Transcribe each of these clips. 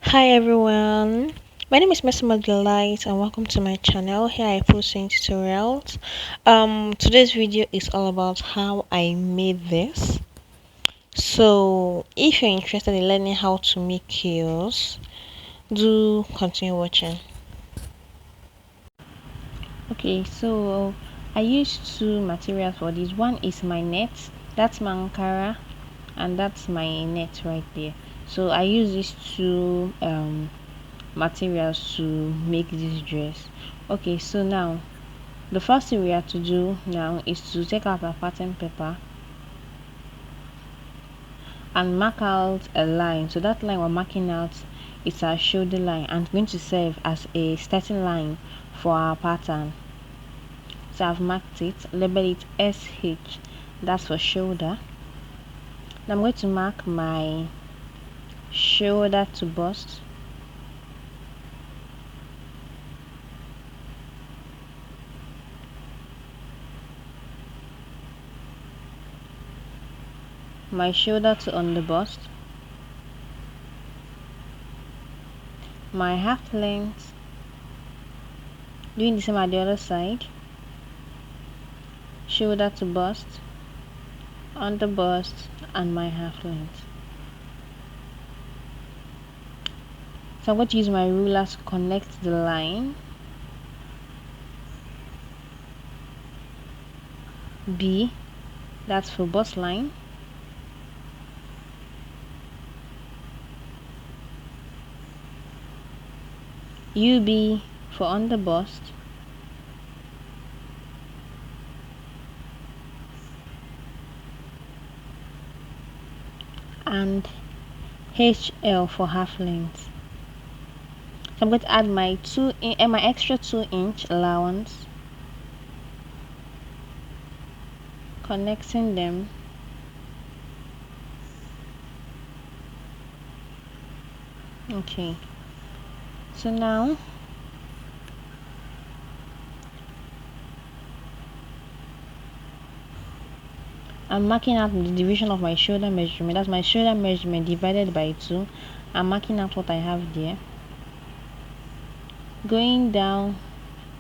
Hi everyone, my name is Miss Delight and welcome to my channel. Here I post tutorials. Today's video is all about how I made this. So if you're interested in learning how to make yours, do continue watching. Okay, so I used two materials for this. One is my net, that's my Ankara, and that's my net right there. So I use these two materials to make this dress. Okay, so now the first thing we have to do now is to take out our pattern paper and mark out a line. So that line we're marking out is our shoulder line and it's going to serve as a starting line for our pattern. So I've marked it, labeled it SH, that's for shoulder. Now I'm going to mark my shoulder to bust. My shoulder to on the bust, my half length, doing the same at the other side, shoulder to bust, on the bust, and my half length. So I'm going to use my ruler to connect the line B, that's for bust line, UB for on the bust, and HL for half length. So I'm going to add my my extra 2-inch allowance, connecting them. Okay, so now I'm marking out the division of my shoulder measurement. That's my shoulder measurement divided by 2. I'm marking out what I have there, going down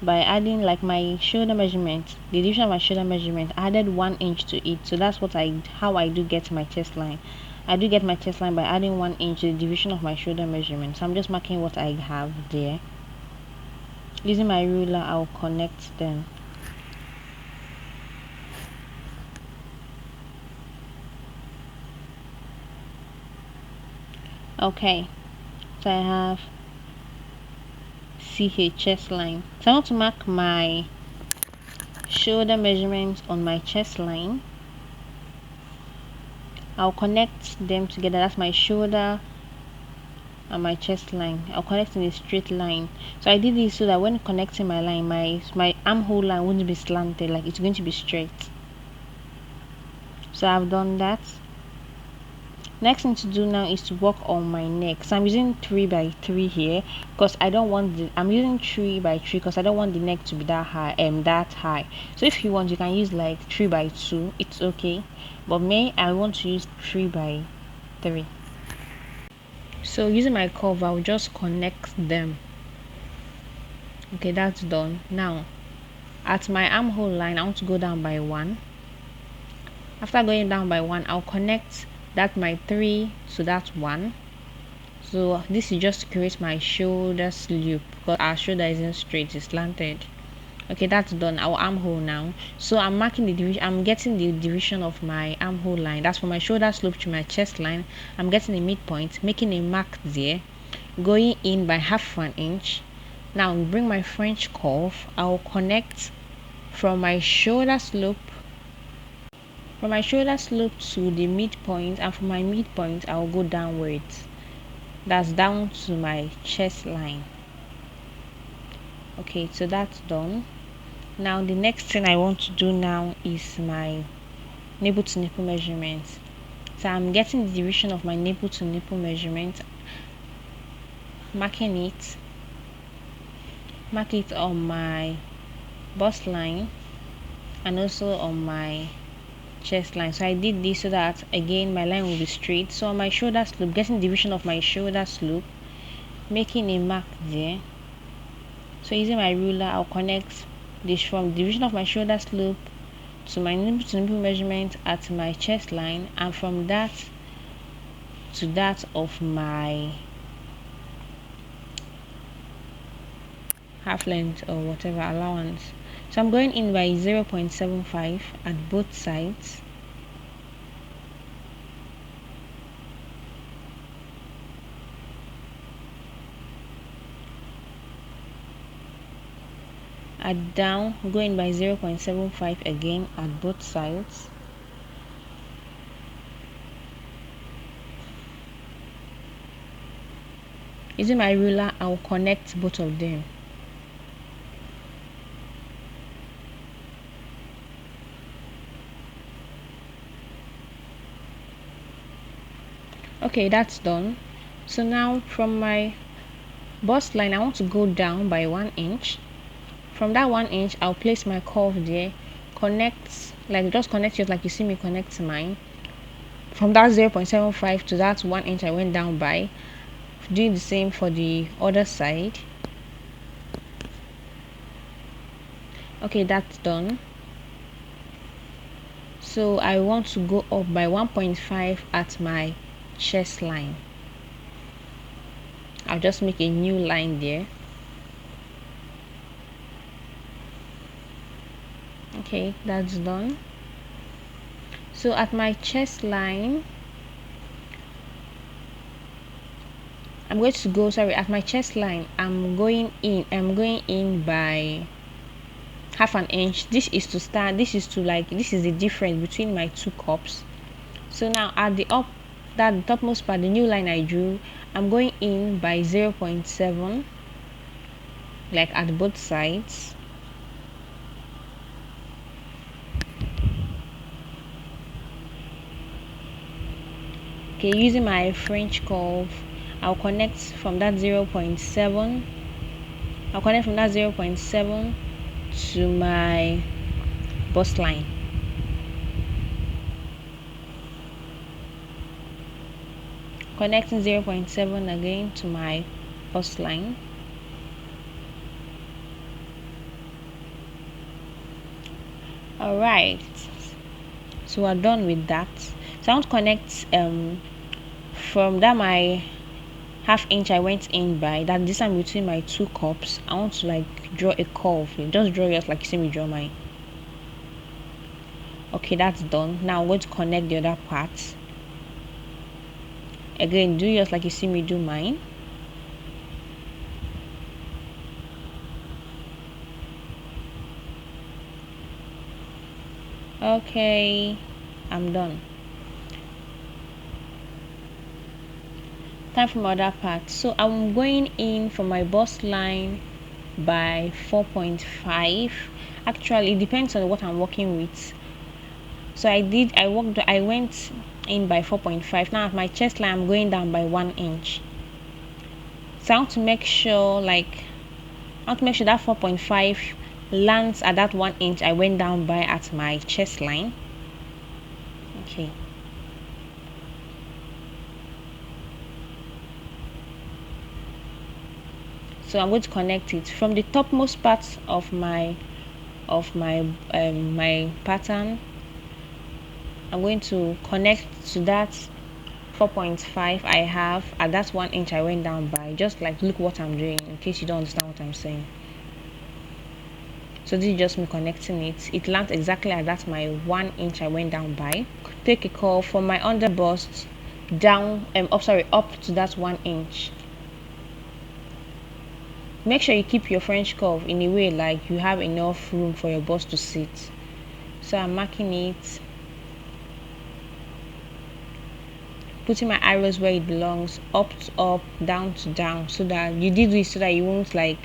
by adding like my shoulder measurement, the division of my shoulder measurement, added 1 inch to it. So that's how I do get my chest line. I do get my chest line by adding 1 inch to the division of my shoulder measurement. So I'm just marking what I have there. Using my ruler, I'll connect them. Okay, so I have CH chest line. So I want to mark my shoulder measurement on my chest line. I'll connect them together. That's my shoulder and my chest line. I'll connect in a straight line. So I did this so that when connecting my line, my armhole line wouldn't be slanted, like it's going to be straight. So I've done that. Next thing to do now is to work on my neck. So I'm using 3 by 3 here because I don't want I'm using 3 by 3 because I don't want the neck to be that high. So if you want, you can use like 3 by 2, it's okay, but I want to use 3 by 3. So using my curve, I'll just connect them. Okay, that's done. Now at my armhole line, I want to go down by 1. After going down by 1, I'll connect that my 3 to that 1. So this is just to create my shoulder slope because our shoulder isn't straight, it's slanted. Okay, that's done. Our armhole now. So I'm marking the division. I'm getting the division of my armhole line. That's from my shoulder slope to my chest line. I'm getting a midpoint, making a mark there, going in by half an inch. Now bring my French curve. I'll connect from my shoulder slope to the midpoint, and from my midpoint I'll go downwards. That's down to my chest line. Okay, so that's done. Now the next thing I want to do now is my nipple to nipple measurement. So I'm getting the division of my nipple to nipple measurement, marking it, mark it on my bust line and also on my chest line. So I did this so that again my line will be straight. So on my shoulder slope, getting division of my shoulder slope, making a mark there. So using my ruler, I'll connect this from the division of my shoulder slope to my nipple to nipple measurement at my chest line, and from that to that of my half length or whatever allowance. So I'm going in by 0.75 at both sides. At down, going by 0.75 again at both sides. Using my ruler, I'll connect both of them. Okay, that's done. So now from my bust line, I want to go down by 1 inch. From that 1 inch, I'll place my curve there, connect, like just connect it like you see me connect mine. From that 0.75 to that 1 inch I went down by, doing the same for the other side. Okay, that's done. So I want to go up by 1.5 at my chest line. I'll just make a new line there. Okay, that's done. So at my chest line, I'm going to go, at my chest line, I'm going in by half an inch. This is to start, this is the difference between my two cups. So now at the topmost part, the new line I drew, I'm going in by 0.7, like at both sides. Okay, using my French curve, I'll connect from that 0.7. I'll connect from that 0.7 to my bust line. Connecting 0.7 again to my bust line. Alright, so we're done with that. So I want to connect from that my half inch I went in by, that distance between my two cups. I want to like draw a curve. Just draw yours like you see me draw mine. Okay, that's done. Now I'm going to connect the other part. Again, do yours like you see me do mine. Okay, I'm done. Time for my other part. So I'm going in for my bust line by 4.5. Actually, it depends on what I'm working with. So I went in by 4.5. Now at my chest line, I'm going down by 1 inch. So I want to make sure that 4.5 lands at that 1 inch I went down by at my chest line. Okay. So I'm going to connect it from the topmost part of my my pattern. I'm going to connect to that 4.5 I have at that 1 inch I went down by. Just like look what I'm doing in case you don't understand what I'm saying. So this is just me connecting it. It lands exactly at that my 1 inch I went down by. Take a curve from my under bust down up to that 1 inch. Make sure you keep your French curve in a way like you have enough room for your bust to sit. So I'm marking it, putting my arrows where it belongs, up to up, down to down, so that you did this so that you won't like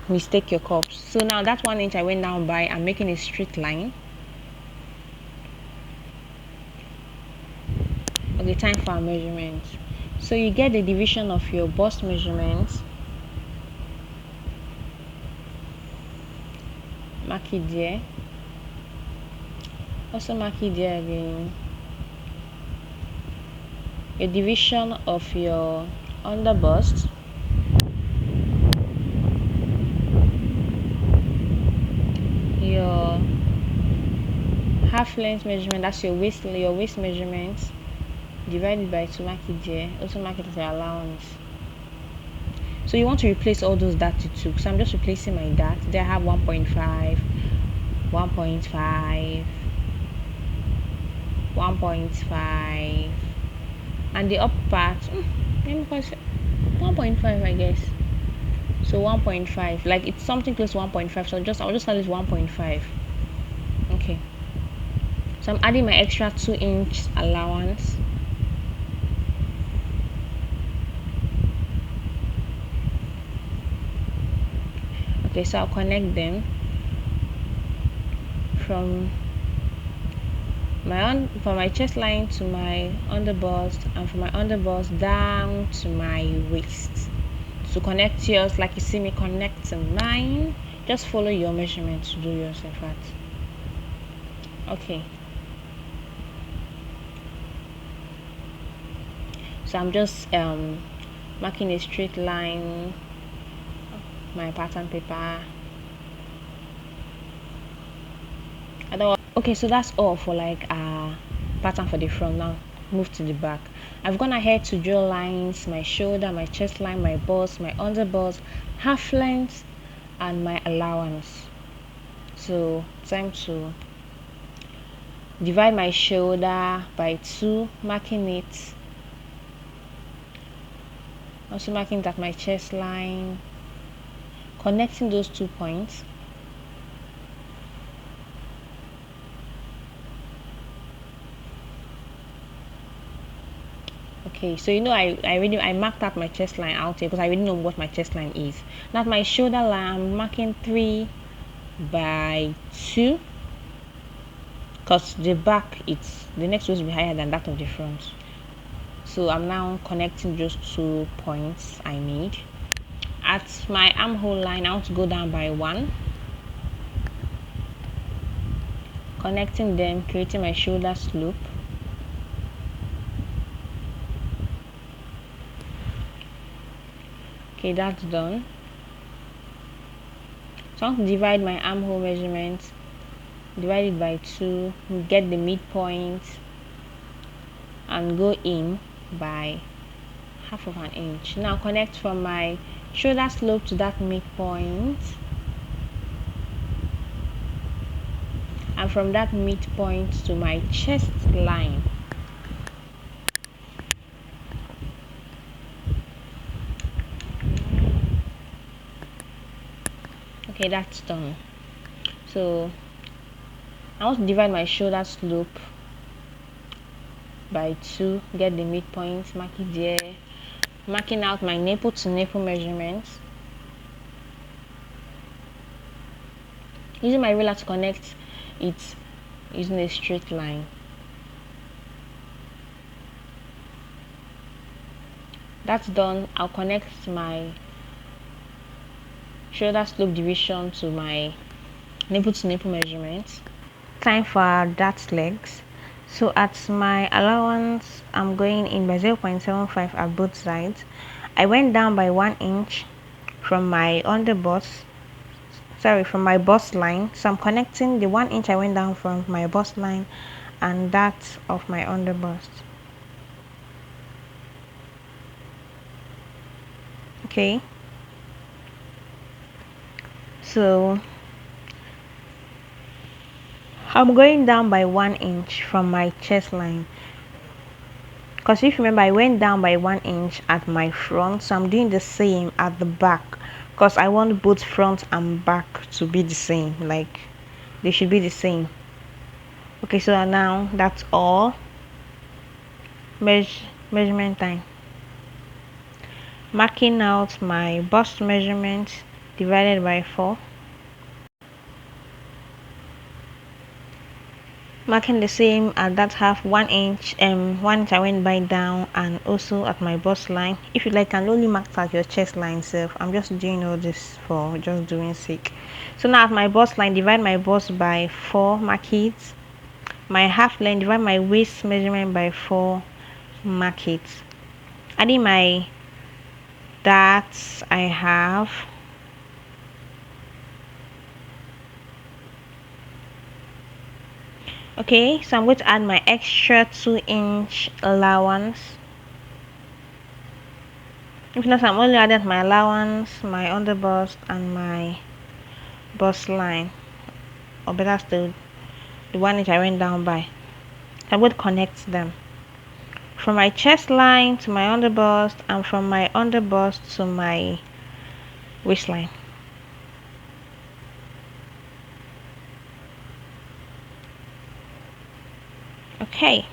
mistake your cups. So now that 1 inch I went down by, I'm making a straight line. Okay, time for our measurement. So you get the division of your bust measurements. Mark it there. Also mark it there again. Your division of your under bust, your half length measurement, that's your waist measurement, divided by 2, mark it there, also mark it as your allowance. So you want to replace all those that you took. So I'm just replacing my dat. There I have 1.5, 1.5, 1.5, and the up part, let me call it 1.5, I guess. So 1.5, like it's something close to 1.5. So I'll just call it 1.5. Okay. So I'm adding my extra 2-inch allowance. Okay, so I'll connect them from my chest line to my underbust, and from my underbust down to my waist. To connect yours, like you see me connecting mine, just follow your measurement to do yours, in fact. Okay. So I'm just marking a straight line, my pattern paper. Okay, so that's all for like pattern for the front. Now move to the back. I've gone ahead to draw lines, my shoulder, my chest line, my bust, my underbust, half length, and my allowance. So time to divide my shoulder by 2, marking it, also marking that my chest line, connecting those 2 points. Okay, so I marked out my chest line out here because I already know what my chest line is. Now my shoulder line, I'm marking 3 by 2, because the back, the next will be higher than that of the front. So I'm now connecting those 2 points I made. At my armhole line, I want to go down by 1, connecting them, creating my shoulder slope. Okay, that's done. So I want to divide my armhole measurement, divide it by 2, get the midpoint, and go in by half of an inch. Now connect from my shoulder slope to that midpoint, and from that midpoint to my chest line. Okay, that's done. So I want to divide my shoulder slope by 2, get the midpoint, mark it there, marking out my nipple to nipple measurements, using my ruler to connect it using a straight line. That's done. I'll connect my shoulder slope division to my nipple to nipple measurements. Time for our dart legs. So at my allowance, I'm going in by 0.75 at both sides. I went down by 1 inch from my from my bust line. So I'm connecting the 1 inch I went down from my bust line and that of my underbust. Okay, so I'm going down by 1 inch from my chest line, because if you remember, I went down by 1 inch at my front, so I'm doing the same at the back, because I want both front and back to be the same, like they should be the same. Okay, so now that's all. Measurement time. Marking out my bust measurement divided by 4. Marking the same at that half 1 inch, 1 inch I went by down, and also at my bust line. If you like, can only mark at your chest line self. I'm just doing all this for just doing sake. So now at my bust line, divide my bust by 4, mark it. My half length, divide my waist measurement by 4, mark it. Adding my that I have. Okay, so I'm going to add my extra 2-inch allowance. If not, I'm only adding my allowance, my underbust, and my bust line, or better still, the 1 inch I went down by. I'm going to connect them from my chest line to my underbust, and from my underbust to my waistline. Okay.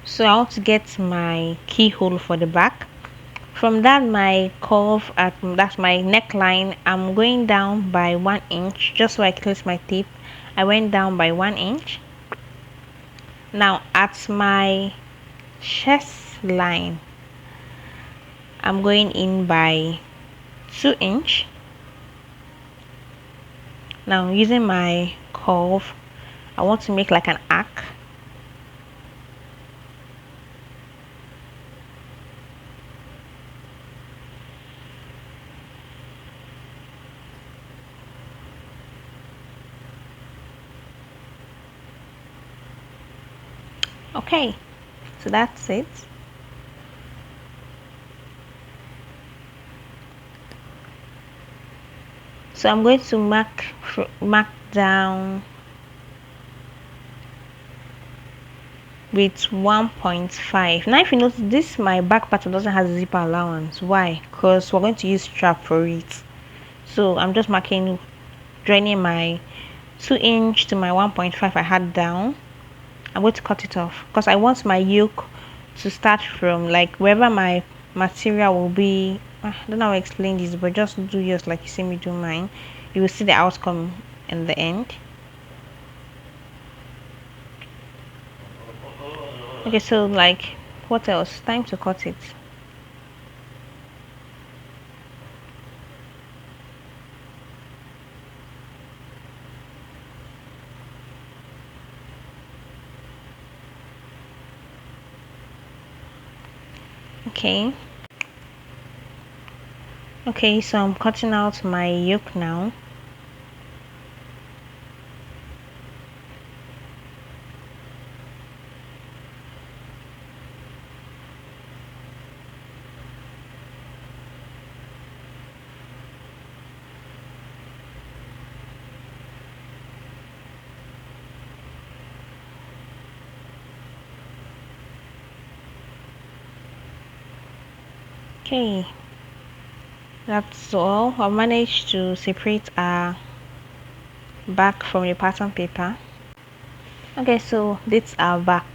So I want to get my keyhole for the back. From that, my curve at that's my neckline, I'm going down by 1 inch just so I close my tip. I went down by 1 inch. Now at my chest line, I'm going in by 2 inch. Now using my curve, I want to make like an arc. Okay, so that's it. So I'm going to mark down with 1.5. Now if you notice, this my back pattern doesn't have zipper allowance. Why? Because we're going to use strap for it. So I'm just marking, joining my 2 inch to my 1.5 I had down. I'm going to cut it off because I want my yoke to start from like wherever my material will be. I don't know how to explain this, but just do yours like you see me do mine. You will see the outcome in the end. Okay, so like what else? Time to cut it. Okay. Okay, so I'm cutting out my yoke now. Okay, that's all. I managed to separate our back from the pattern paper. Okay, so this our back.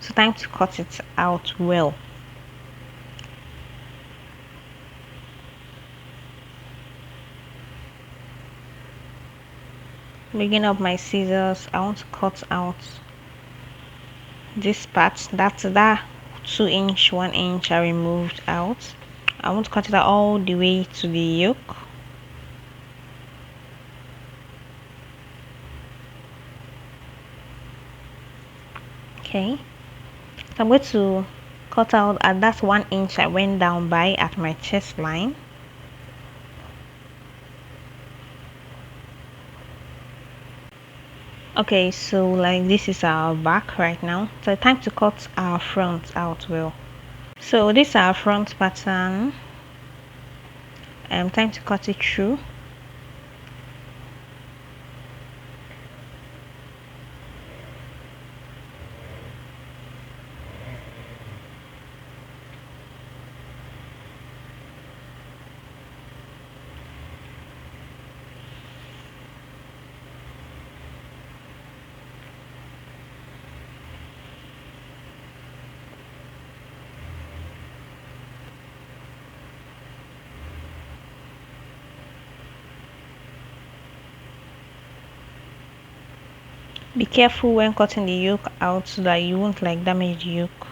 So time to cut it out well. Picking up my scissors, I want to cut out this part. That's that 2 inch, 1 inch I removed out. I want to cut it out all the way to the yoke. Okay, so I'm going to cut out at that 1 inch I went down by at my chest line. Okay, so like this is our back right now, so time to cut our front out well. So this is our front pattern. Time to cut it through. Be careful when cutting the yoke out so that you won't like damage the yoke.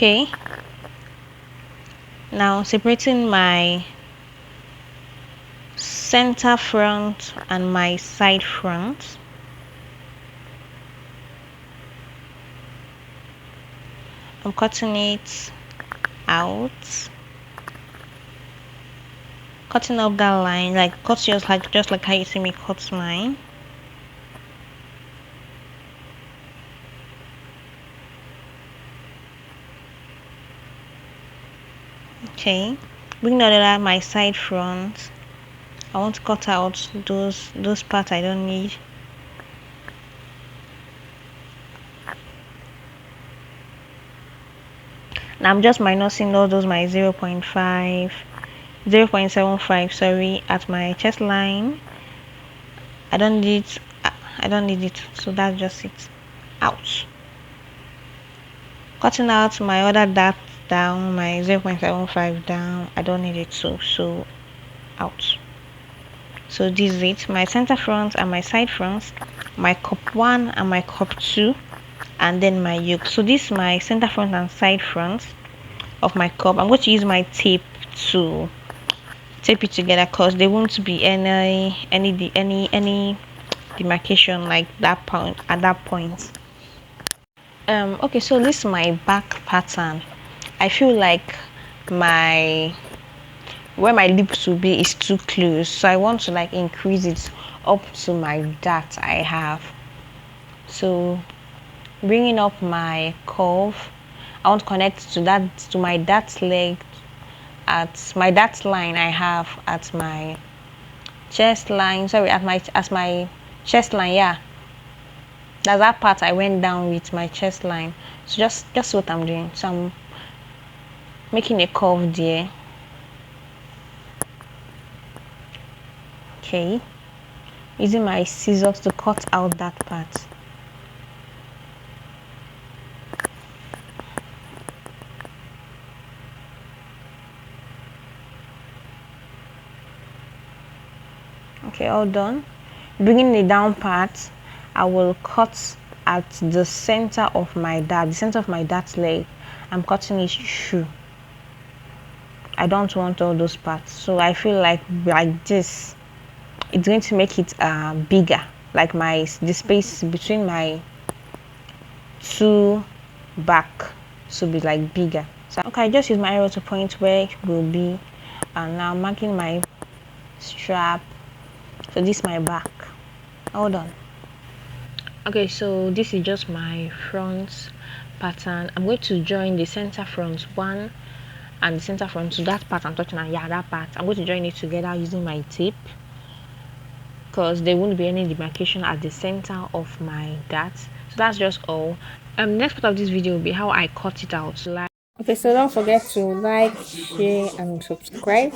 Okay, now separating my center front and my side front. I'm cutting it out, cutting up that line, like cut just like how you see me cut mine. Okay, bring the other my side front. I want to cut out those parts I don't need. Now I'm just minusing all those my 0.75 sorry at my chest line. I don't need it. I don't need it, so that's just it. Out. Cutting out my other dart down, my 0.75 down. I don't need it, so out. So this is it. My center front and my side fronts, my cup 1 and my cup 2, and then my yoke. So this is my center front and side front of my cup. I'm going to use my tape to tape it together because there won't be any demarcation like that point at that point. Okay, so this is my back pattern. I feel like my where my lips will be is too close, so I want to like increase it up to my dart I have. So bringing up my curve, I want to connect to my dart leg at my dart line I have at my chest line, sorry, at my chest line. Yeah, that's that part I went down with my chest line. So just what I'm doing. So I'm making a curve there. Okay, using my scissors to cut out that part. Okay, all done. Bringing the down part, I will cut at the center of my dart, the center of my dart leg. I'm cutting it through. I don't want all those parts, so I feel like this it's going to make it bigger, like the space between my two back should be like bigger. So okay, I just use my arrow to point where it will be, and now marking my strap. So this is my back. Hold on. Okay, so this is just my front pattern. I'm going to join the center front one and the center front to that part I'm touching on. Yeah, that part I'm going to join it together using my tape, because there won't be any demarcation at the center of my dart. So that's just all. Next part of this video will be how I cut it out. Okay, so don't forget to like, share, and subscribe.